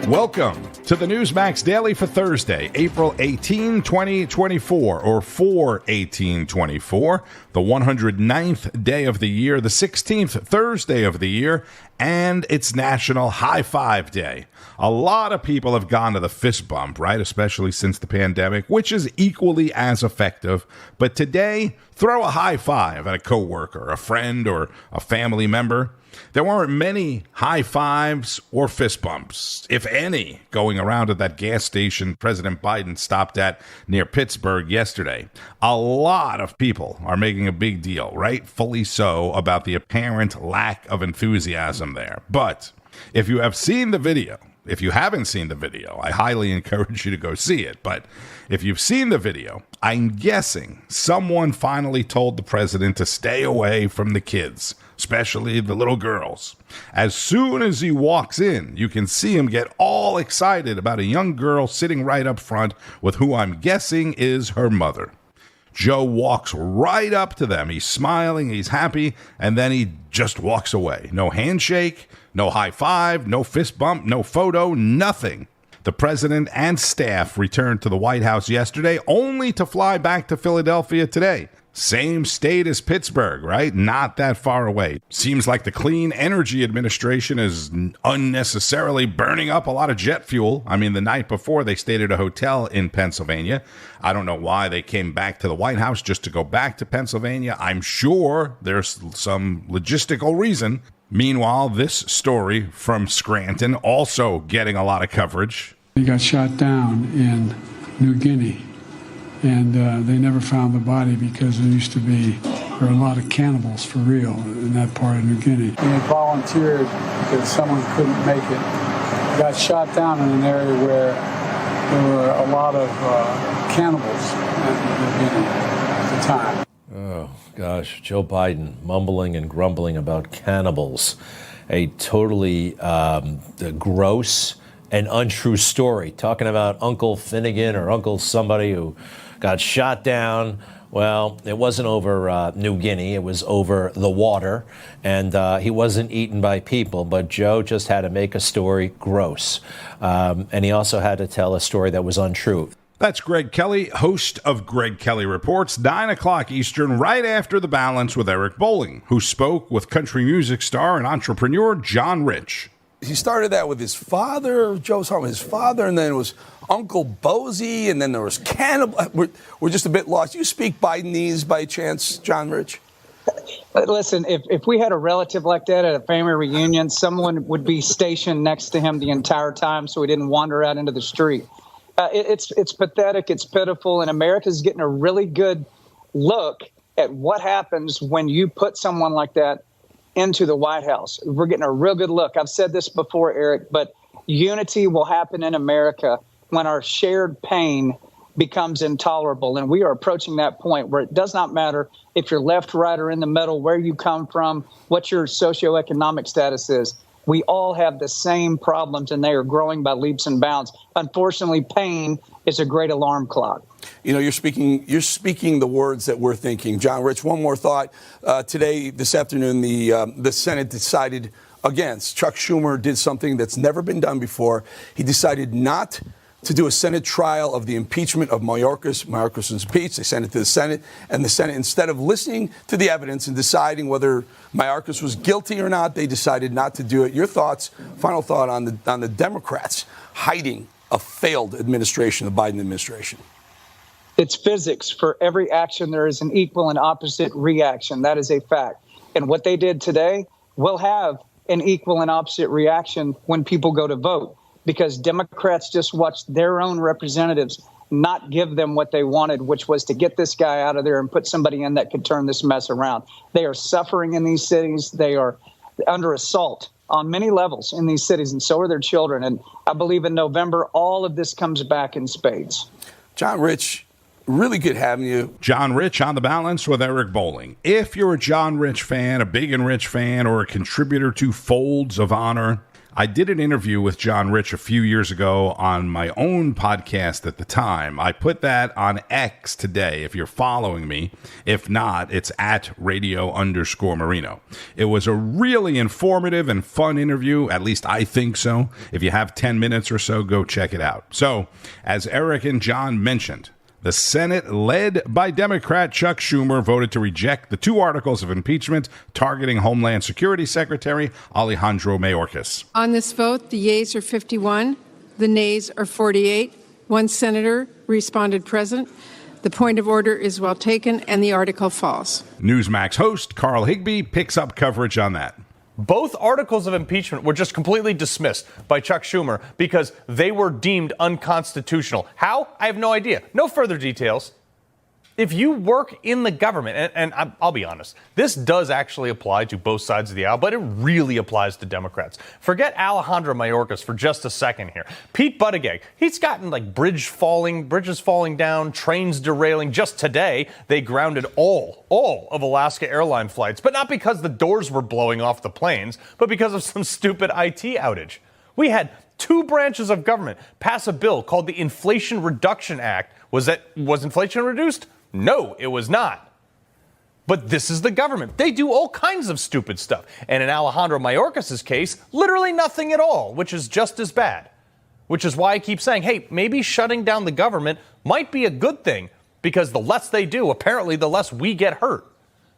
Welcome to the NEWSMAX Daily for Thursday, April 18, 2024, or 4/18/24, the 109th day of the year, the 16th Thursday of the year, and it's National High Five Day. A lot of people have gone to the fist bump, right? Especially since the pandemic, which is equally as effective. But today, throw a high five at a coworker, a friend, or a family member. There weren't many high fives or fist bumps, if any, going around at that gas station President Biden stopped at near Pittsburgh yesterday. A lot of people are making a big deal, rightfully so, about the apparent lack of enthusiasm there. But if you have seen the video, if you haven't seen the video, I highly encourage you to go see it. But if you've seen the video, I'm guessing someone finally told the president to stay away from the kids, especially the little girls. As soon as he walks in, you can see him get all excited about a young girl sitting right up front with who I'm guessing is her mother. Joe walks right up to them. He's smiling, he's happy, and then he just walks away. No handshake, no high five, no fist bump, no photo, nothing. The president and staff returned to the White House yesterday, only to fly back to Philadelphia today. Same state as Pittsburgh, right? Not that far away. Seems like the Clean Energy Administration is unnecessarily burning up a lot of jet fuel. I mean, the night before they stayed at a hotel in Pennsylvania. I don't know why they came back to the White House just to go back to Pennsylvania. I'm sure there's some logistical reason. Meanwhile, this story from Scranton also getting a lot of coverage. He got shot down in New Guinea. And they never found the body because there used to be, there were a lot of cannibals for real in that part of New Guinea. And he volunteered because someone couldn't make it. He got shot down in an area where there were a lot of cannibals in New Guinea at the time. Oh, gosh, Joe Biden mumbling and grumbling about cannibals. A totally gross and untrue story, talking about Uncle Finnegan or Uncle somebody who got shot down. Well, it wasn't over New Guinea. It was over the water. And he wasn't eaten by people. But Joe just had to make a story gross. And he also had to tell a story that was untrue. That's Greg Kelly, host of Greg Kelly Reports, 9 o'clock Eastern, right after The Balance with Eric Bolling, who spoke with country music star and entrepreneur John Rich. He started that with his father, Joe's home, his father, and then it was Uncle Bozy, and then there was cannibal. We're just a bit lost. You speak Bidenese by chance, John Rich? Listen, if we had a relative like that at a family reunion, someone would be stationed next to him the entire time so he didn't wander out into the street. It's pathetic. It's pitiful. And America's getting a really good look at what happens when you put someone like that into the White House. We're getting a real good look. I've said this before, Eric, but unity will happen in America when our shared pain becomes intolerable. And we are approaching that point where it does not matter if you're left, right, or in the middle, where you come from, what your socioeconomic status is. We all have the same problems, and they are growing by leaps and bounds. Unfortunately, pain is a great alarm clock. You know, you're speaking the words that we're thinking. John Rich, one more thought. This afternoon, the Senate decided against. Chuck Schumer did something that's never been done before. He decided not to do a Senate trial of the impeachment of Mayorkas. Mayorkas was impeached. They sent it to the Senate. And the Senate, instead of listening to the evidence and deciding whether Mayorkas was guilty or not, they decided not to do it. Your thoughts, final thought on the Democrats hiding a failed administration, the Biden administration? It's physics. For every action, there is an equal and opposite reaction. That is a fact. And what they did today will have an equal and opposite reaction when people go to vote, because Democrats just watched their own representatives not give them what they wanted, which was to get this guy out of there and put somebody in that could turn this mess around. They are suffering in these cities. They are under assault on many levels in these cities, and so are their children. And I believe in November, all of this comes back in spades. John Rich, really good having you. John Rich on The Balance with Eric Bolling. If you're a John Rich fan, a Big and Rich fan, or a contributor to Folds of Honor, I did an interview with John Rich a few years ago on my own podcast at the time. I put that on X today, if you're following me. If not, it's at @radio_Marino. It was a really informative and fun interview, at least I think so. If you have 10 minutes or so, go check it out. So, as Eric and John mentioned, the Senate, led by Democrat Chuck Schumer, voted to reject the 2 articles of impeachment targeting Homeland Security Secretary Alejandro Mayorkas. On this vote, the yeas are 51, the nays are 48. 1 senator responded present. The point of order is well taken, and the article falls. NEWSMAX host Carl Higbie picks up coverage on that. Both articles of impeachment were just completely dismissed by Chuck Schumer because they were deemed unconstitutional. How? I have no idea. No further details. If you work in the government, and I'll be honest, this does actually apply to both sides of the aisle, but it really applies to Democrats. Forget Alejandro Mayorkas for just a second here. Pete Buttigieg, he's gotten like bridges falling down, trains derailing. Just today, they grounded all of Alaska airline flights, but not because the doors were blowing off the planes, but because of some stupid IT outage. We had 2 branches of government pass a bill called the Inflation Reduction Act. Was inflation reduced? No, it was not. But this is the government. They do all kinds of stupid stuff. And in Alejandro Mayorkas' case, literally nothing at all, which is just as bad. Which is why I keep saying, hey, maybe shutting down the government might be a good thing, because the less they do, apparently, the less we get hurt.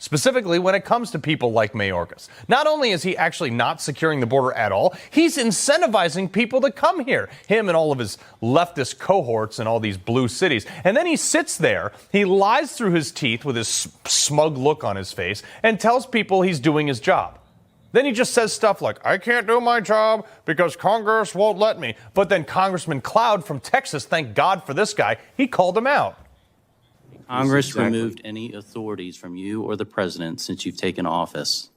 Specifically when it comes to people like Mayorkas. Not only is he actually not securing the border at all, he's incentivizing people to come here. Him and all of his leftist cohorts in all these blue cities. And then he sits there, he lies through his teeth with his smug look on his face and tells people he's doing his job. Then he just says stuff like, I can't do my job because Congress won't let me. But then Congressman Cloud from Texas, thank God for this guy, he called him out. Congress removed any authorities from you or the president since you've taken office?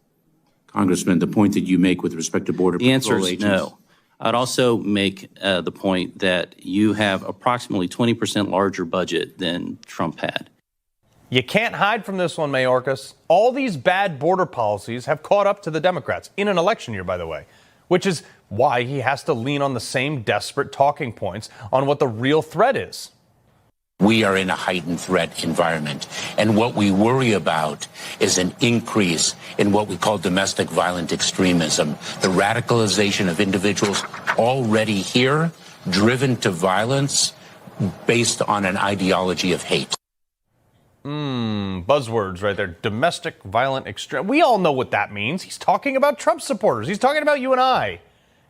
Congressman, the point that you make with respect to Border Patrol agents. The answer is no. I'd also make the point that you have approximately 20% larger budget than Trump had. You can't hide from this one, Mayorkas. All these bad border policies have caught up to the Democrats in an election year, by the way, which is why he has to lean on the same desperate talking points on what the real threat is. We are in a heightened threat environment, and what we worry about is an increase in what we call domestic violent extremism, the radicalization of individuals already here, driven to violence based on an ideology of hate. Buzzwords right there. Domestic violent extreme. We all know what that means. He's talking about Trump supporters. He's talking about you and I.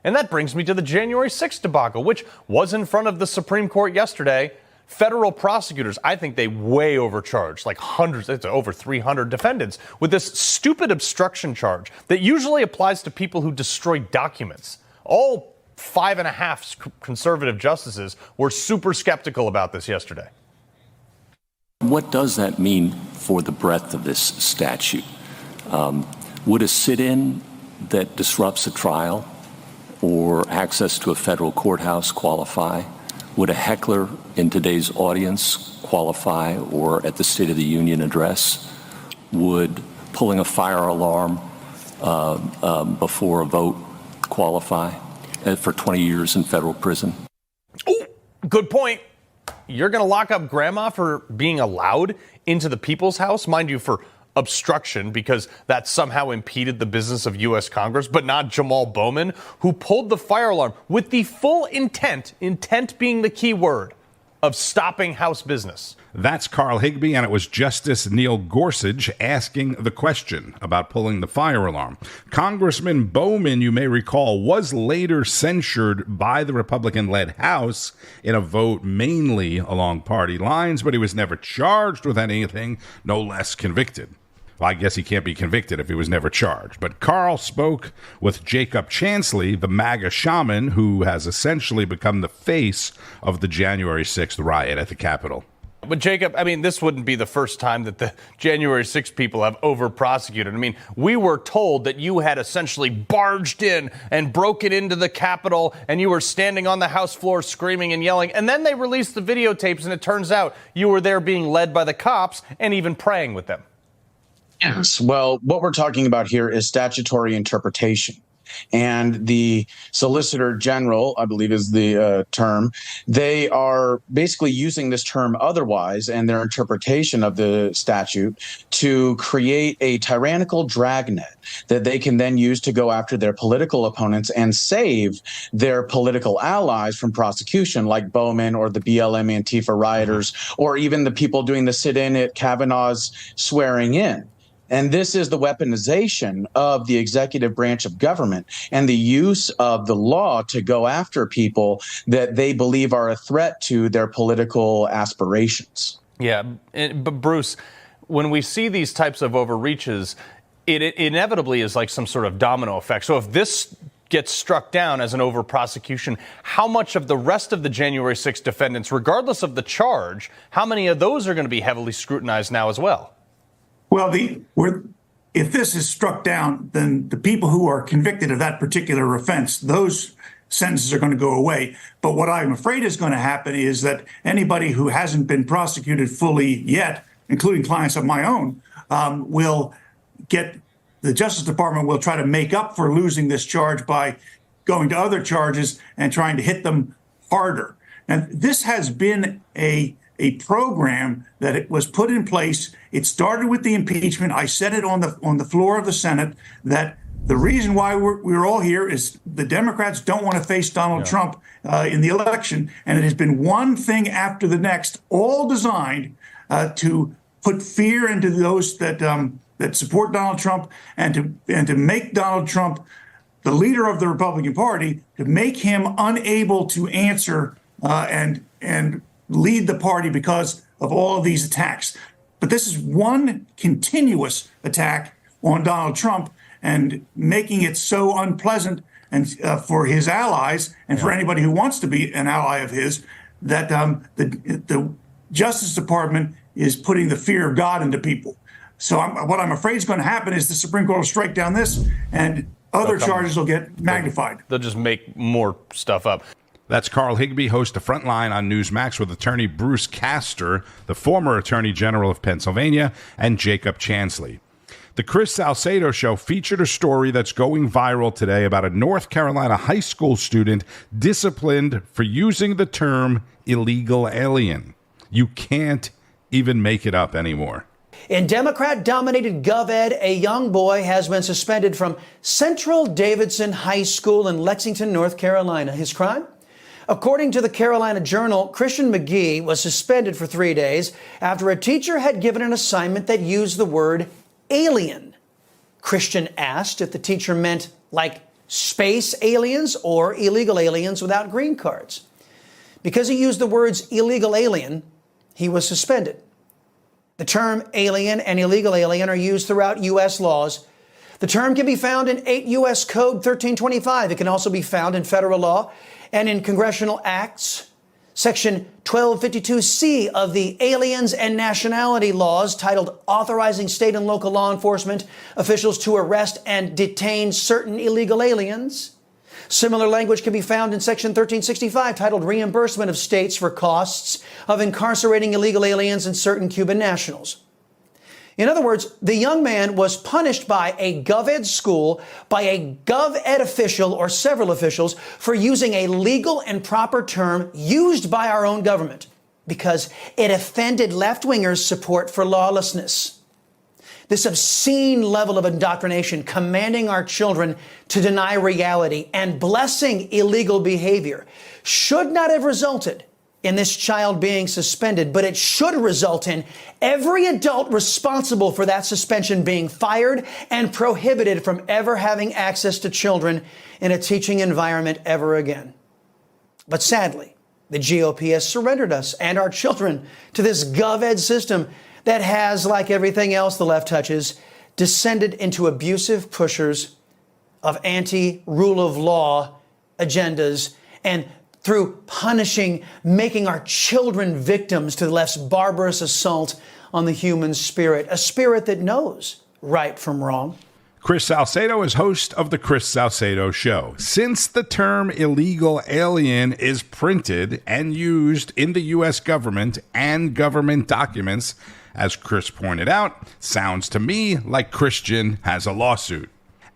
And that brings me to the January 6th debacle, which was in front of the Supreme Court yesterday. Federal prosecutors, I think they way overcharged, like hundreds, it's over 300 defendants, with this stupid obstruction charge that usually applies to people who destroy documents. All 5.5 conservative justices were super skeptical about this yesterday. What does that mean for the breadth of this statute? Would a sit-in that disrupts a trial or access to a federal courthouse qualify? Would a heckler in today's audience qualify, or at the State of the Union address? Would pulling a fire alarm before a vote qualify for 20 years in federal prison? Oh, good point. You're going to lock up grandma for being allowed into the people's house, mind you, for obstruction, because that somehow impeded the business of U.S. Congress, but not Jamal Bowman, who pulled the fire alarm with the full intent being the key word, of stopping House business. That's Carl Higbie, and it was Justice Neil Gorsuch asking the question about pulling the fire alarm. Congressman Bowman, you may recall, was later censured by the Republican-led House in a vote mainly along party lines, but he was never charged with anything, no less convicted. Well, I guess he can't be convicted if he was never charged. But Carl spoke with Jacob Chansley, the MAGA shaman, who has essentially become the face of the January 6th riot at the Capitol. But Jacob, I mean, this wouldn't be the first time that the January 6th people have over-prosecuted. I mean, we were told that you had essentially barged in and broken into the Capitol, and you were standing on the House floor screaming and yelling. And then they released the videotapes, and it turns out you were there being led by the cops and even praying with them. Yes. Well, what we're talking about here is statutory interpretation. and the Solicitor General, I believe is the term, they are basically using this term otherwise and their interpretation of the statute to create a tyrannical dragnet that they can then use to go after their political opponents and save their political allies from prosecution, like Bowman or the BLM Antifa rioters, or even the people doing the sit-in at Kavanaugh's swearing in. And this is the weaponization of the executive branch of government and the use of the law to go after people that they believe are a threat to their political aspirations. Yeah, but Bruce, when we see these types of overreaches, it inevitably is like some sort of domino effect. So if this gets struck down as an over-prosecution, how much of the rest of the January 6th defendants, regardless of the charge, how many of those are going to be heavily scrutinized now as well? Well, if this is struck down, then the people who are convicted of that particular offense, those sentences are going to go away. But what I'm afraid is going to happen is that anybody who hasn't been prosecuted fully yet, including clients of my own, will get, the Justice Department will try to make up for losing this charge by going to other charges and trying to hit them harder. And this has been a program that it was put in place. It started with the impeachment. I said it on the floor of the Senate that the reason why we're all here is the Democrats don't want to face Donald Trump in the election. And it has been one thing after the next, all designed to put fear into those that support Donald Trump and to make Donald Trump the leader of the Republican Party, to make him unable to answer and lead the party because of all of these attacks. But this is one continuous attack on Donald Trump and making it so unpleasant and for his allies and for anybody who wants to be an ally of his, that the Justice Department is putting the fear of God into people. So what I'm afraid is going to happen is the Supreme Court will strike down this and other charges will get magnified. They'll just make more stuff up. That's Carl Higbie, host of Frontline on NEWSMAX, with attorney Bruce Castor, the former Attorney General of Pennsylvania, and Jacob Chansley. The Chris Salcedo Show featured a story that's going viral today about a North Carolina high school student disciplined for using the term illegal alien. You can't even make it up anymore. In Democrat-dominated GovEd, a young boy has been suspended from Central Davidson High School in Lexington, North Carolina. His crime? According to the Carolina Journal, Christian McGee was suspended for 3 days after a teacher had given an assignment that used the word alien. Christian asked if the teacher meant like space aliens or illegal aliens without green cards. Because he used the words illegal alien, he was suspended. The term alien and illegal alien are used throughout U.S. laws. The term can be found in 8 U.S. Code 1325. It can also be found in federal law and in congressional acts. Section 1252C of the Aliens and Nationality Laws, titled Authorizing State and Local Law Enforcement Officials to Arrest and Detain Certain Illegal Aliens. Similar language can be found in Section 1365, titled Reimbursement of States for Costs of Incarcerating Illegal Aliens and Certain Cuban Nationals. In other words, the young man was punished by a GovEd school, by a GovEd official or several officials for using a legal and proper term used by our own government because it offended left-wingers' support for lawlessness. This obscene level of indoctrination, commanding our children to deny reality and blessing illegal behavior, should not have resulted in this child being suspended, but it should result in every adult responsible for that suspension being fired and prohibited from ever having access to children in a teaching environment ever again. But sadly, the GOP has surrendered us and our children to this GovEd system that has, like everything else the left touches, descended into abusive pushers of anti-rule of law agendas, and through punishing, making our children victims to the left's barbarous assault on the human spirit, a spirit that knows right from wrong. Chris Salcedo is host of The Chris Salcedo Show. Since the term illegal alien is printed and used in the U.S. government and government documents, as Chris pointed out, sounds to me like Christian has a lawsuit.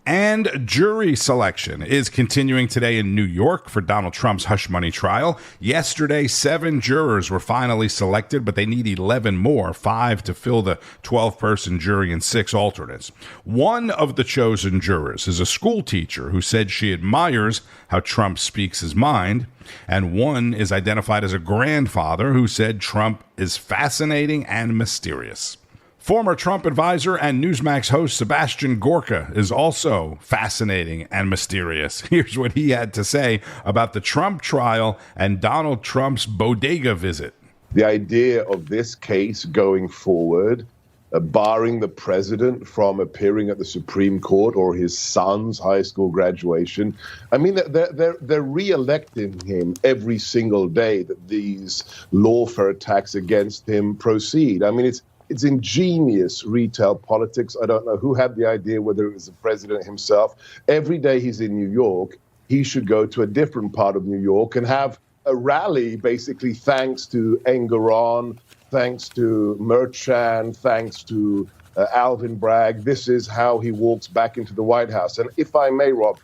And jury selection is continuing today in New York for Donald Trump's hush money trial. Yesterday, 7 jurors were finally selected, but they need 11 more, 5 to fill the 12-person jury and 6 alternates. One of the chosen jurors is a school teacher who said she admires how Trump speaks his mind. And one is identified as a grandfather who said Trump is fascinating and mysterious. Former Trump advisor and NEWSMAX host Sebastian Gorka is also fascinating and mysterious. Here's what he had to say about the Trump trial and Donald Trump's bodega visit. The idea of this case going forward, barring the president from appearing at the Supreme Court or his son's high school graduation. I mean, they're re-electing him every single day that these lawfare attacks against him proceed. I mean, it's ingenious retail politics. I don't know who had the idea, whether it was the president himself. Every day he's in New York, he should go to a different part of New York and have a rally, basically, thanks to Engoron, thanks to Merchan, thanks to Alvin Bragg. This is how he walks back into the White House. And if I may, Rob,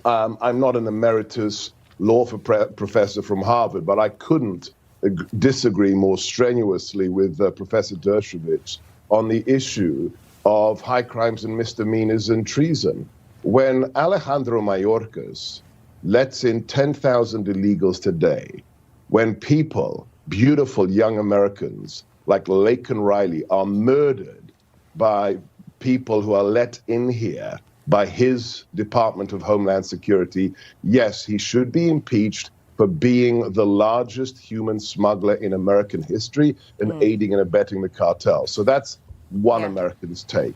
I'm not an emeritus law professor from Harvard, but I couldn't disagree more strenuously with Professor Dershowitz on the issue of high crimes and misdemeanors and treason. When Alejandro Mayorkas lets in 10,000 illegals today, when people, beautiful young Americans like Laken Riley, are murdered by people who are let in here by his Department of Homeland Security, yes, he should be impeached for being the largest human smuggler in American history and aiding and abetting the cartel. So that's one American's take.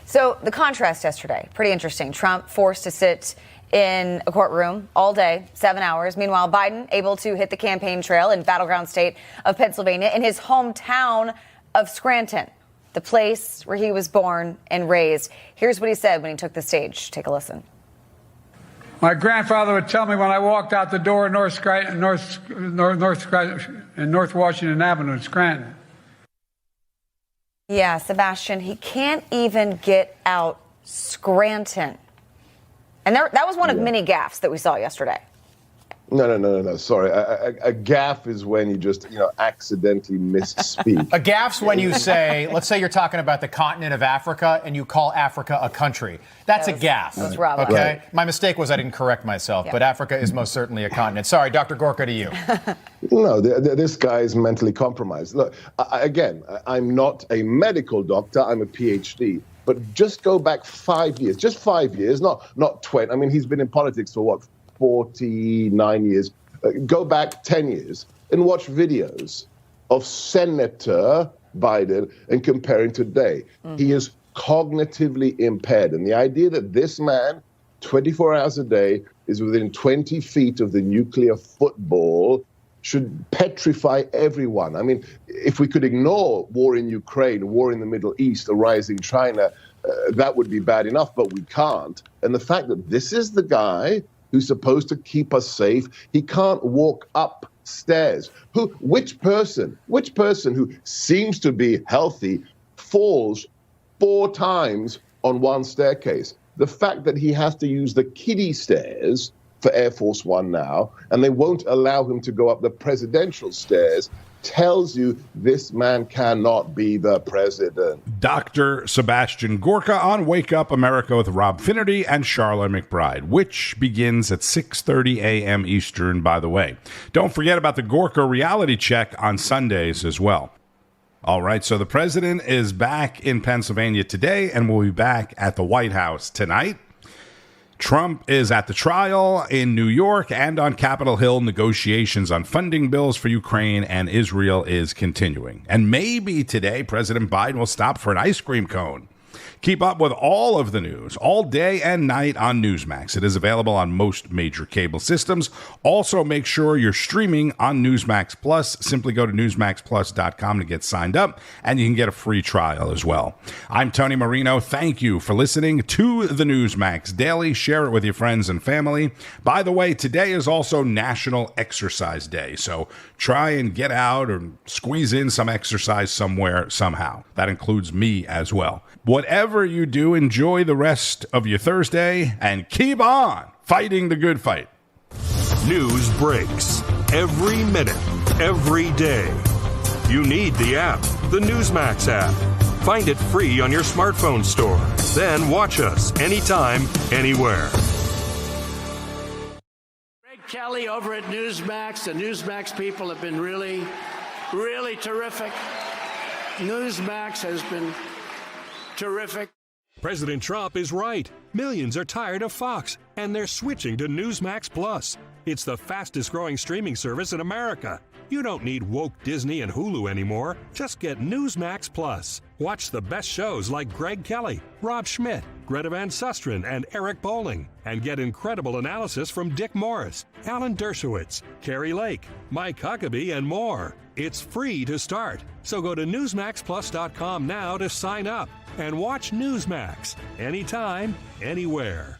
So the contrast yesterday, pretty interesting. Trump forced to sit in a courtroom all day, 7 hours. Meanwhile, Biden able to hit the campaign trail in battleground state of Pennsylvania in his hometown of Scranton, the place where he was born and raised. Here's what he said when he took the stage. Take a listen. My grandfather would tell me when I walked out the door in North Washington Avenue in Scranton. Yeah, Sebastian, he can't even get out Scranton. And that was one of many gaffes that we saw yesterday. No. Sorry. A gaffe is when you just, accidentally misspeak. A gaffe's when you say, let's say you're talking about the continent of Africa and you call Africa a country. That's a gaffe. That's Rob. Okay? Right. My mistake was I didn't correct myself, but Africa is most certainly a continent. Sorry, Dr. Gorka, to you. No, this guy is mentally compromised. Look, again, I'm not a medical doctor. I'm a PhD. But just go back 5 years, just 5 years, not 20. I mean, he's been in politics for what, 49 years. Go back 10 years and watch videos of Senator Biden and comparing today. He is cognitively impaired. And the idea that this man, 24 hours a day, is within 20 feet of the nuclear football should petrify everyone. I mean, if we could ignore war in Ukraine, war in the Middle East, a rising China, that would be bad enough, but we can't. And the fact that this is the guy who's supposed to keep us safe, he can't walk upstairs. Which person who seems to be healthy falls 4 times on one staircase? The fact that he has to use the kiddie stairs for Air Force One now, and they won't allow him to go up the presidential stairs, tells you this man cannot be the president. Dr. Sebastian Gorka on Wake Up America with Rob Finnerty and Charlotte McBride, which begins at 6:30 a.m. Eastern, by the way. Don't forget about the Gorka Reality Check on Sundays as well. All right, so the president is back in Pennsylvania today and will be back at the White House tonight. Trump is at the trial in New York, and on Capitol Hill, negotiations on funding bills for Ukraine and Israel is continuing. And maybe today, President Biden will stop for an ice cream cone. Keep up with all of the news all day and night on NEWSMAX. It is available on most major cable systems. Also, make sure you're streaming on NEWSMAX Plus. Simply go to newsmaxplus.com to get signed up, and you can get a free trial as well. I'm Tony Marino. Thank you for listening to the NEWSMAX Daily. Share it with your friends and family. By the way, today is also National Exercise Day, so try and get out or squeeze in some exercise somewhere, somehow. That includes me as well. Whatever whatever you do, enjoy the rest of your Thursday and keep on fighting the good fight. News breaks every minute, every day. You need the app, the NEWSMAX app. Find it free on your smartphone store. Then watch us anytime, anywhere. Greg Kelly over at NEWSMAX. The NEWSMAX people have been really, really terrific. NEWSMAX has been terrific. President Trump is right. Millions are tired of Fox, and they're switching to NEWSMAX Plus. It's the fastest growing streaming service in America. You don't need woke Disney and Hulu anymore. Just get NEWSMAX Plus. Watch the best shows like Greg Kelly, Rob Schmidt, Greta Van Susteren, and Eric Bolling. And get incredible analysis from Dick Morris, Alan Dershowitz, Carrie Lake, Mike Huckabee, and more. It's free to start. So go to NewsMaxPlus.com now to sign up and watch NEWSMAX anytime, anywhere.